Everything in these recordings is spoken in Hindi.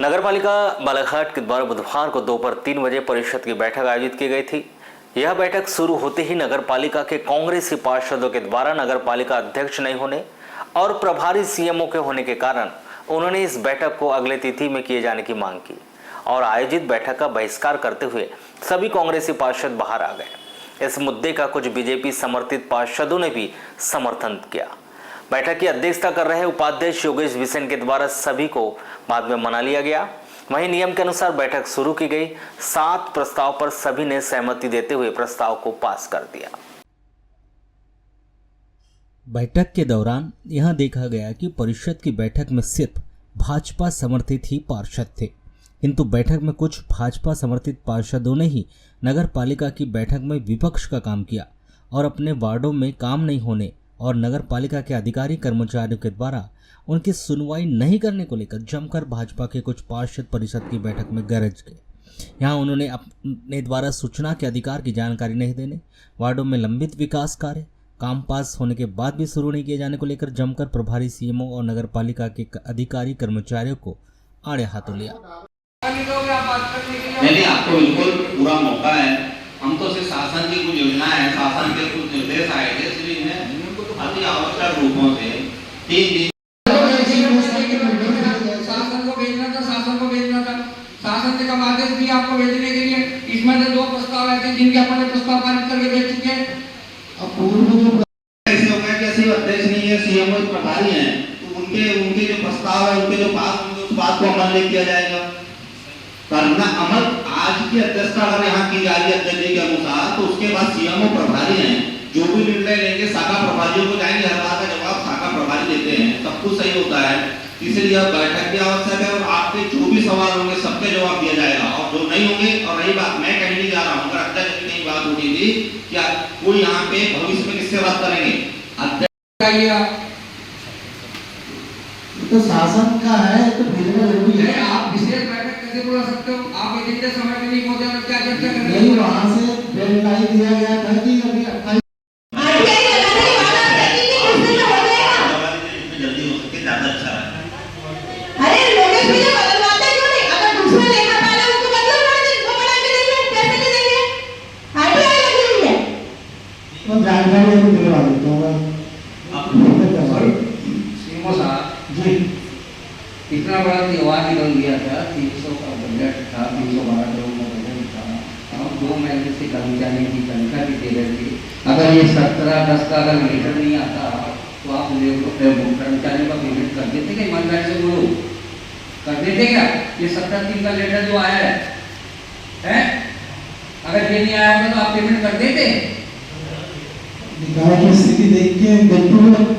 नगरपालिका बालाघाट के द्वारा बुधवार को दोपहर 3 बजे परिषद की बैठक आयोजित की गई थी। यह बैठक शुरू होते ही नगरपालिका के कांग्रेसी पार्षदों के द्वारा नगरपालिका अध्यक्ष नहीं होने और प्रभारी सीएमओ के होने के कारण उन्होंने इस बैठक को अगले तिथि में किए जाने की मांग की और आयोजित बैठक का बहिष्कार करते हुए सभी कांग्रेसी पार्षद बाहर आ गए। इस मुद्दे का कुछ बीजेपी समर्थित पार्षदों ने भी समर्थन किया। बैठक की अध्यक्षता कर रहे उपाध्यक्ष योगेश बिसेन के द्वारा सभी को बाद में मना लिया गया। वहीं नियम के अनुसार बैठक शुरू की गई। 7 प्रस्ताव पर सभी ने सहमति देते हुए प्रस्ताव को पास कर दिया। बैठक के दौरान यह देखा गया कि परिषद की बैठक में सिर्फ भाजपा समर्थित ही पार्षद थे, किंतु बैठक में कुछ भाजपा समर्थित पार्षदों ने ही नगर पालिका की बैठक में विपक्ष का काम किया और अपने वार्डों में काम नहीं होने और नगर पालिका के अधिकारी कर्मचारियों के द्वारा उनकी सुनवाई नहीं करने को लेकर जमकर भाजपा के कुछ पार्षद परिषद की बैठक में गरज गए। यहाँ उन्होंने अपने द्वारा सूचना के अधिकार की जानकारी नहीं देने, वार्डों में लंबित विकास कार्य काम पास होने के बाद भी शुरू नहीं किए जाने को लेकर जमकर प्रभारी सीएमओ और नगर पालिका के अधिकारी कर्मचारियों को आड़े हाथों लिया। नहीं, आपको बिल्कुल पूरा मौका है। हम तो सिर्फ शासन की कुछ योजना है, शासन के कुछ निर्देश आए थे, इसलिए इन्हें अति आवश्यक रूपों से 3 दिन शासन को भेजना था। शासन ने कहा आदेश दिया आपको भेजने के लिए। इसमें से 2 प्रस्ताव ऐसे जिनके अपने प्रस्ताव पारित करके भेज चुके हैं। अब पूर्व ऐसे हो गया कि ऐसे अध्यक्ष नहीं है, सीएमओ प्रभारी हैं, तो उनके जो प्रस्ताव है, उनके जो बात होंगे उस बात को अमल नहीं किया जाएगा। करना अमल आज की अध्यक्षता अगर यहाँ की जा रही है अध्यक्ष के अनुसार, तो उसके बाद सीएमओ प्रभारी हैं, जो भी निर्णय लेंगे शाखा प्रभारियों को जाएंगे, हर बात का जवाब शाखा प्रभारी देते हैं, सब कुछ सही होता है। इसलिए यह बैठक की आवश्यक है और आपके जो भी सवाल होंगे सबके जवाब दिया जाएगा और जो नहीं होंगे। और रही बात, मैं कहीं नहीं जा रहा हूँ, अगर अध्यक्ष की कहीं बात होती थी क्या कोई यहाँ पे भविष्य में किससे बात करेंगे? अध्यक्ष तो शासन का है तो भेजना जरूरी है। आप विशेष बैठक कैसे बुला सकते हो? आप एजेंडे समय में नहीं पहुंचे और क्या चर्चा कर रहे हो? नहीं, वहाँ से डेडलाइन दिया गया था कि अभी 28 जल्दी हो सके ज्यादा अच्छा है। अरे लोकेश भैया बदलवाते क्यों नहीं? अगर दूसरे लेखा पाले उनको बदलवा दे, वो बना के देंगे, कैसे दे देंगे? आरटीआई लगी हुई है। तो जानकारी अभी दिलवा देता हूँ। सीएमओ साहब जी, इतना बड़ा त्योहार निकल गया था, 300 का बजट था, 312 करोड़ का बजट था और 2 महीने से कर्मचारी की तनख्वाह भी दे रहे थे। अगर ये 17-10 का अगर लेटर नहीं आता तो आप कर्मचारियों का पेमेंट कर देते क्या? ईमानदारी से बोलो, कर देते क्या? ये 17-3 का लेटर जो आया है, अगर ये नहीं आया होगा तो आप पेमेंट कर देते? निकाय की स्थिति देख के बिल्कुल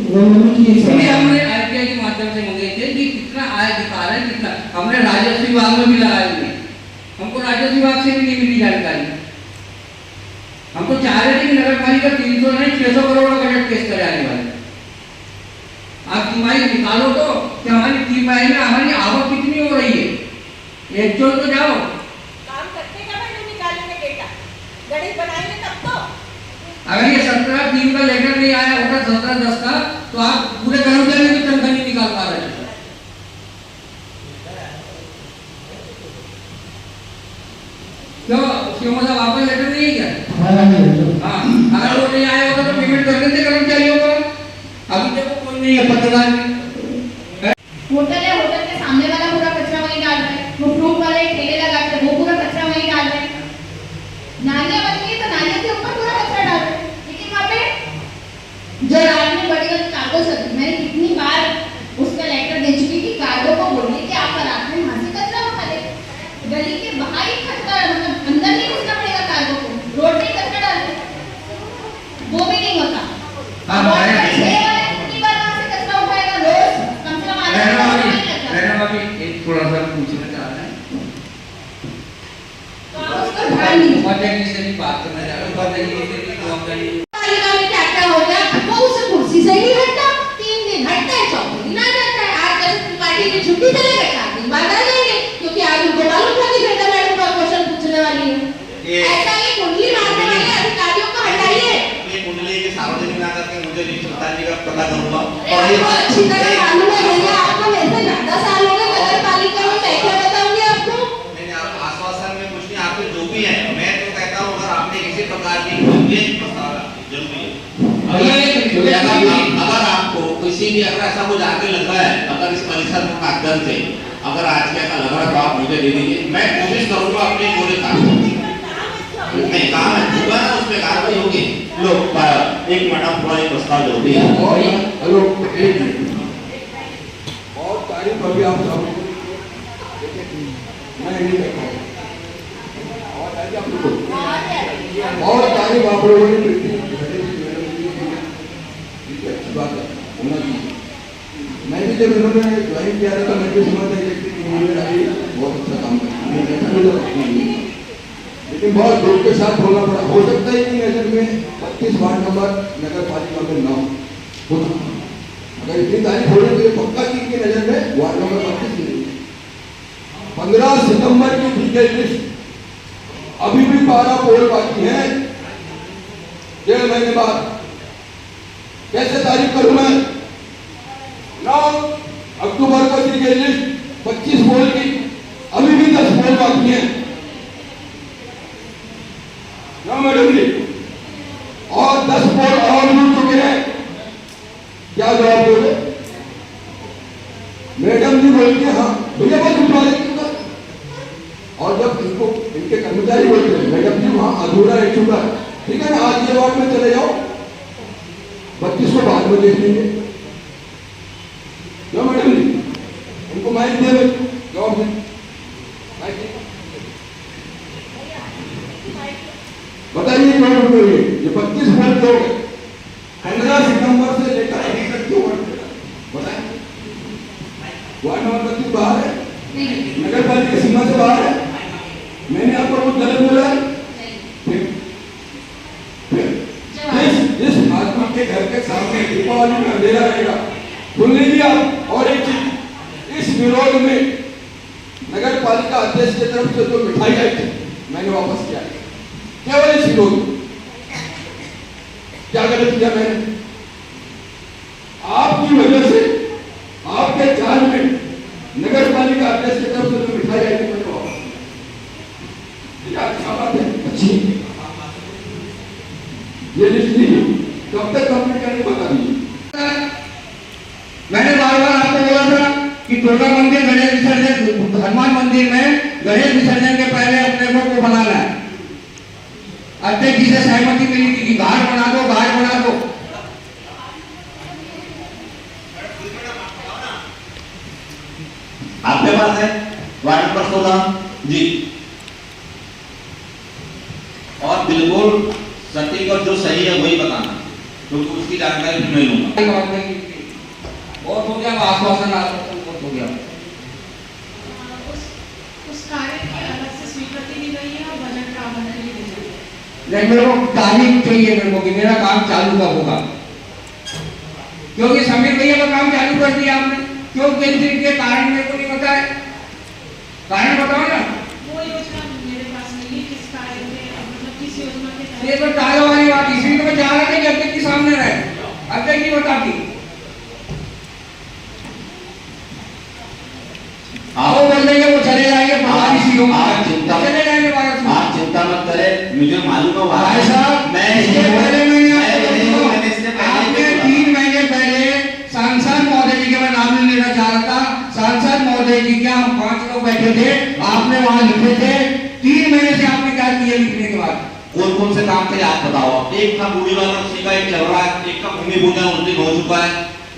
हमने आरटीआई के माध्यम से मंगे थे कि कितना आय दिखा रहे हैं, कितना। हमने राजस्व विभाग में भी लगाए हुए, हमको राजस्व विभाग से भी नहीं मिली जानकारी। हम तो चाह रहे थे कि नगर पालिका 300 नहीं 600 करोड़ का बजट पेश करे आने वाले। आप तिमाही निकालो तो कि हमारी तिमाही में हमारी आवक कितनी हो रही है। एक जोड़ तो जाओ, काम करते क्या भाई निकालेंगे डेटा, गणित बनाएंगे तब तो। अगर ये 17-3 का लेटर नहीं आया होता, 17-10 का, तो आप पूरे कर्मचारियों की तनख्वाह नहीं निकाल पा रहे थे। क्यों सीएमओ साहब आपका लेटर नहीं है क्या? हाँ, अगर वो नहीं आया होता तो पेमेंट कर देते कर्मचारियों को। अभी देखो कोई नहीं है पत्रकार में। होटल है, होटल के सामने वाला पूरा कचरा वहीं डाल रहा है, वो फ्रूट वाले ठेले लगाते हैं, वो पूरा कचरा वहीं डाल रहे हैं। नालियां बनी है तो नालियों के ऊपर पूरा कचरा डाल रहे हैं, लेकिन वहाँ पे जो रात में बड़ी गलत कार्गो सर्विस, मैंने कितनी बार उसका लेटर दे चुकी कि कार्गो को बोलिए कि आप रात में वहाँ से कचरा उठा दे। गली के बाहर ही कचरा, मतलब अंदर नहीं घुसना पड़ेगा कार्गो को, रोड पे कचरा डाल दे, वो भी नहीं होता। कितनी बार वहाँ से कचरा उठाएगा रोज? कम से कम एक थोड़ा सा पूछना चाह रहे हैं, तो उसको ध्यान नहीं उपाध्यक्ष से नहीं बात करना चाह रहे, उपाध्यक्ष से नहीं जवाबदारी पालिका में क्या हो गया, वो उस कुर्सी से ही हटता, 3 दिन हटता है, 4 दिन आ जाता है। आज जैसे पार्टी की छुट्टी चले गए, 4 दिन बाद आ जाएंगे, क्योंकि आज उनको मालूम था कि बेटा मैडम का क्वेश्चन पूछने वाली है। ऐसा ये कुंडली मारने वाले अधिकारियों को हटाइए। ये कुंडली के सार्वजनिक ना करके मुझे रिश्वतदार जी का पता करूंगा। और ये अच्छी तरह मालूम है भैया, आपको वैसे ज्यादा साल हो गए नगर पालिका किसी भी अगर ऐसा कुछ आगे लग रहा है, अगर इस परिसर के माध्यम से अगर आज के ऐसा लग रहा है तो आप मुझे दे दीजिए, मैं कोशिश करूंगा अपने पूरे काम में काम है होगा ना, उसमें कार्रवाई होगी। लोग एक मैडम थोड़ा एक प्रस्ताव जरूरी है। और हेलो एक मिनट, और तारीफ अभी आप सब मैं नहीं कहता हूँ, और आज आप लोग और तारीफ आप लोगों ने अच्छी बात है, होना चाहिए। मैं भी जब इन्होंने ज्वाइन किया था मैं भी समझता कि बहुत अच्छा काम कर, लेकिन बहुत दुख के साथ होना पड़ा। हो सकता है कि नजर में 32 वार्ड नंबर नगर पालिका में ना होता, अगर इतनी तारीफ हो रही तो ये पक्का की इनकी नजर में वार्ड नंबर 32 नहीं। 15 सितंबर की डिटेल लिस्ट अभी भी 12 पोल बाकी है, 1.5 महीने बाद कैसे तारीफ करूं मैं? 9 अक्टूबर को दी गई लिस्ट 25 पोल की, अभी भी 10 पोल बाकी है ना मैडम जी, और 10 पोल और जुड़ चुके हैं। क्या जवाब दोगे? मैडम जी बोलती है हाँ भैया बस उठवा देंगे, और जब इनको इनके कर्मचारी बोलते हैं मैडम जी वहां अधूरा रह चुका है, ठीक है ना, आज ये वार्ड में चले जाओ, 32 को बाद में देख लेंगे। क्यों मैडम जी, उनको माइक दे जवाब दे, बताइए ये 25 वोट हो गए 15 सितंबर से लेकर अभी तक क्यों वोट बताएं? वार्ड नंबर 32 बाहर है, नगर पालिका सीमा से बाहर है, मैंने आपको कुछ गलत बोला है? जिस आदमी के घर के सामने दीपावली में अंधेरा रहेगा, सुन लीजिए आप। और एक चीज, इस विरोध में नगर पालिका अध्यक्ष की तरफ से जो मिठाई आई थी मैंने वापस किया, केवल इस विरोध। क्या गलत किया मैंने? आपकी वजह से आपके चार्ज में नगर पालिका अध्यक्ष की तरफ से जो मिठाई आई थी मैंने वापस किया। अच्छा बात है, अच्छी ये लिस्ट ली, कब तक कंप्लीट करने बता दीजिए। मैंने बार बार आपको बोला था कि दुर्गा मंदिर गणेश विसर्जन, हनुमान मंदिर में गणेश विसर्जन के पहले अपने को बनाना है। अध्यक्ष जी से सहमति मिली थी कि घाट बना दो, घाट बना दो। आपके पास है वार्ड नंबर 16 जी, और बिल्कुल सटीक और जो सही है वही बताना, क्योंकि उसकी जानकारी मैं लूंगा। बहुत हो गया आश्वासन, बहुत हो गया। उस कार्य की अलग से स्वीकृति दी गई है और बजट का आवंटन भी दी गई है। लेकिन मेरे को तारीख चाहिए मेरे को कि मेरा काम चालू कब होगा, क्योंकि समीर भैया का काम चालू कर दिया आपने, क्यों केंद्रीय के कारण मेरे को नहीं पता है, कारण बताओ ना। वो योजना मेरे पास नहीं है, किस कार्य में मतलब किस योजना के तहत। ये तो ताजा वाली बात, इसलिए तो मैं चाह रहा था कि अध्यक्ष के सामने रहे, अध्यक्ष जी बताती। आओ बोल देंगे वो चले जाएंगे, प्रभारी सीओ चले जाएंगे भारत में। आप चिंता मत करें, मुझे मालूम है भाई साहब, मैं इसके पहले मैंने इससे आपने पहले 3 महीने पहले सांसद महोदय जी के मैं नाम नहीं लेना चाह रहा था, सांसद महोदय जी के हम 5 लोग बैठे थे, आपने वहां लिखे थे। 3 महीने से आपने क्या किया लिखने के बाद? कौन से काम थे आप बताओ। एक था बूढ़ी वाला, उसी का एक चल रहा है, एक का भूमि पूजन उस दिन हो चुका है,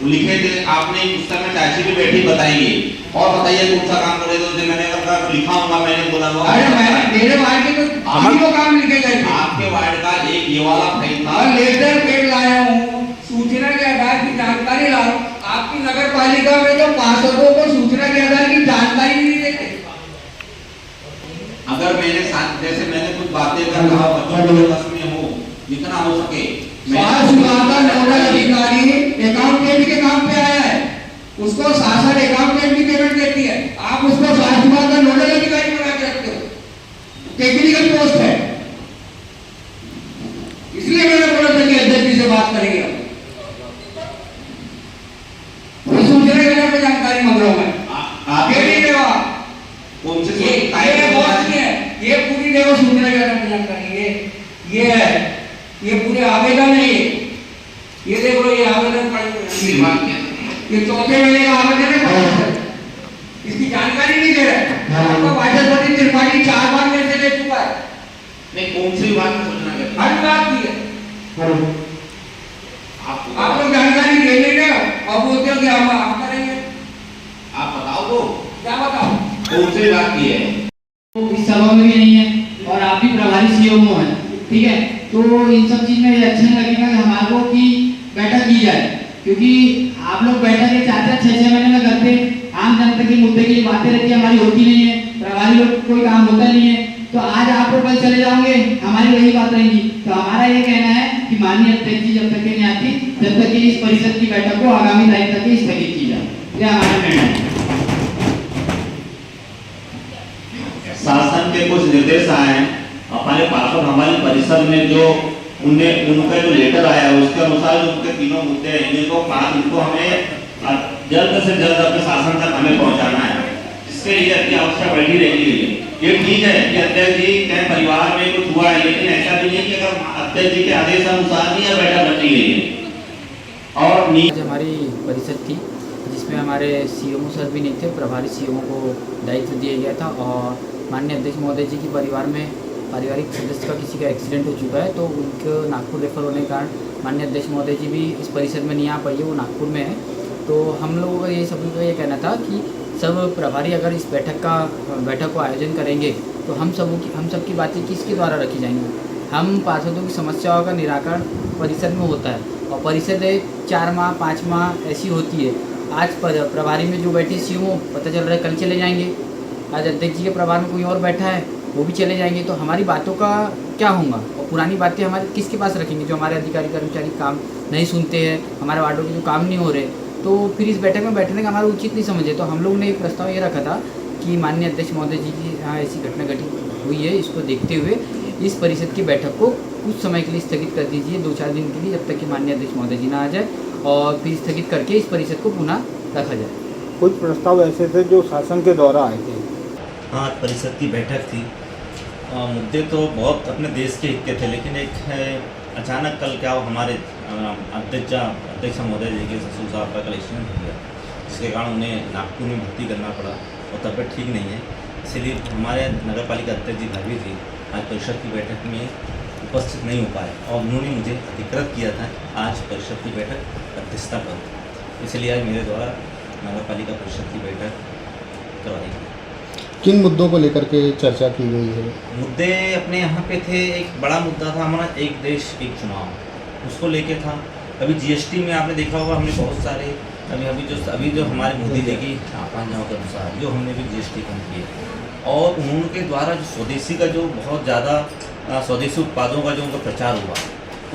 लिखे थे आपने, उस समय चाची भी बैठी बताएंगे। और बताइए कौन सा काम करे तो मैंने अगर लिखा होगा, मैंने बोला होगा। अरे मैंने मेरे वार्ड के तो हम लोग काम लिखे गए थे। आपके वार्ड का एक ये वाला फाइल था, लेटर पेड लाया हूँ, सूचना के आधार की जानकारी ला रहा हूँ। आपकी नगर पालिका में तो पार्षदों को सूचना के आधार की जानकारी भी नहीं देते। अगर मेरे साथ जैसे मैंने कुछ बातें कर कहा बच्चों के बस में हो, जितना हो सके। स्वास्थ्य विभाग का नोडल अधिकारी अकाउंटेंट के काम पे आया है, उसको शासन अकाउंटेंट की पेमेंट देती है, आप उसको स्वास्थ्य विभाग का नोडल अधिकारी बना के रखते हो, टेक्निकल पोस्ट है। इसलिए मैंने बोला था कि अध्यक्ष जी से बात करेंगे, सूचना के आधार पर जानकारी मांग रहा हूं मैं। आप नहीं देवा कौन से ये बहुत नहीं है, ये पूरी देवा सूचना के आधार पर जानकारी, ये है, ये पूरे आवेदन है, ये देखो ये आवेदन पढ़ ये चौथे महीने का आवेदन है परिषद, इसकी जानकारी नहीं दे रहे। आपका वाचस्पति त्रिपाठी 4 बार मेरे से ले चुका है। नहीं, कौन सी बात में सोचना है? हर बात की है। आप लोग जानकारी दे लेंगे और बोलते हो कि हम आप करेंगे। आप बताओ तो, क्या बताओ? कौन सी बात की है? इस सभा में भी नहीं है और आप भी प्रभारी सीएमओ हैं, ठीक है? तो इन सब चीज में अच्छा नहीं लगेगा कि हमारे को की बैठक की जाए, क्योंकि आप लोग बैठक के 4-4, 6-6 महीने में करते, आम जनता के मुद्दे की बातें रहती है, हमारी होती नहीं है, प्रभारी लोग कोई काम होता नहीं है। तो आज आप लोग कल चले जाओगे, हमारी वही बात रहेगी। तो हमारा ये कहना है कि माननीय अध्यक्ष जी जब तक के नहीं आती, जब तक कि इस परिषद की बैठक को आगामी तारीख तक स्थगित की जाए, यह हमारा निर्णय है। शासन के कुछ निर्देश आए हैं हमारे पार्षद, हमारी परिषद में जो उनका जो लेटर आया है उसके अनुसार जो उनके तीनों मुद्दे हैं इनको हमें जल्द से जल्द अपने शासन तक हमें पहुंचाना है। इसके लिए अति आवश्यक बैठी रही है। ये ठीक है कि अध्यक्ष जी के परिवार में कुछ हुआ है, लेकिन ऐसा भी नहीं कि अगर अध्यक्ष जी के आदेश अनुसार ही यह बैठक रखी गई है। और हमारी परिषद थी जिसमें हमारे सीएमओ सर भी नहीं थे, प्रभारी सीएमओ को दायित्व दिया गया था और माननीय अध्यक्ष महोदय जी के परिवार में पारिवारिक सदस्य का किसी का एक्सीडेंट हो चुका है, तो उनको नागपुर रेफर होने के कारण माननीय अध्यक्ष महोदय जी भी इस परिषद में नहीं आ पाई है, वो नागपुर में है। तो हम लोगों का ये सभी का ये कहना था कि सब प्रभारी अगर इस बैठक को आयोजन करेंगे तो हम सब की बातें किसके द्वारा रखी जाएंगी। हम पार्षदों की समस्याओं का निराकरण परिषद में होता है और परिषद 4 माह 5 माह ऐसी होती है। आज प्रभारी में जो बैठे सीएमओ पता चल रहा है कल चले जाएंगे, आज अध्यक्ष जी के प्रभार में कोई और बैठा है वो भी चले जाएंगे, तो हमारी बातों का क्या होगा और पुरानी बातें हमारे किसके पास रखेंगे। जो हमारे अधिकारी कर्मचारी काम नहीं सुनते हैं, हमारे वार्डों के जो काम नहीं हो रहे, तो फिर इस बैठक में बैठने का हमारा उचित नहीं समझे। तो हम लोग ने एक प्रस्ताव ये रखा था कि माननीय अध्यक्ष महोदय जी की यहाँ ऐसी घटना घटित हुई है, इसको देखते हुए इस परिषद की बैठक को कुछ समय के लिए स्थगित कर दीजिए, 2-4 दिन के लिए, जब तक कि माननीय अध्यक्ष महोदय जी ना आ जाए, और फिर स्थगित करके इस परिषद को पुनः रखा जाए। कुछ प्रस्ताव ऐसे थे जो शासन के द्वारा आए थे। हाँ, परिषद की बैठक थी। मुद्दे तो बहुत अपने देश के हित के थे, लेकिन एक है अचानक कल क्या हो, हमारे अध्यक्ष महोदय जी के ससुर साहब का कल एक्सीडेंट हो गया, जिसके कारण उन्हें नागपुर में भर्ती करना पड़ा और तबियत ठीक नहीं है। इसलिए हमारे नगर पालिका अध्यक्ष जी भाभी जी आज परिषद की बैठक में उपस्थित नहीं हो पाए और उन्होंने मुझे अधिकृत किया था आज परिषद की बैठक अध्यक्षता पर, इसलिए आज मेरे द्वारा नगर पालिका परिषद की बैठक करवाई गई। किन मुद्दों को लेकर के चर्चा की गई है? मुद्दे अपने यहाँ पे थे। एक बड़ा मुद्दा था हमारा एक देश एक चुनाव, उसको लेके था। अभी जीएसटी में आपने देखा होगा हमने बहुत सारे अभी जो हमारे मोदी जी की आकांक्षाओं के अनुसार जो हमने भी जीएसटी कम किए और उनके द्वारा जो स्वदेशी का जो बहुत ज़्यादा स्वदेशी उत्पादों का जो उनका प्रचार हुआ,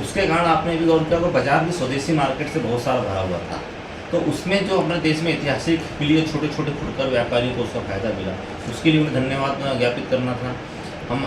उसके कारण आपने भी गौर किया होगा बाजार भी स्वदेशी मार्केट से बहुत सारा भरा हुआ था। तो उसमें जो अपने देश में ऐतिहासिक के लिए छोटे छोटे फुटकर व्यापारियों को उसका फायदा मिला, उसके लिए उन्हें धन्यवाद ज्ञापित करना था। हम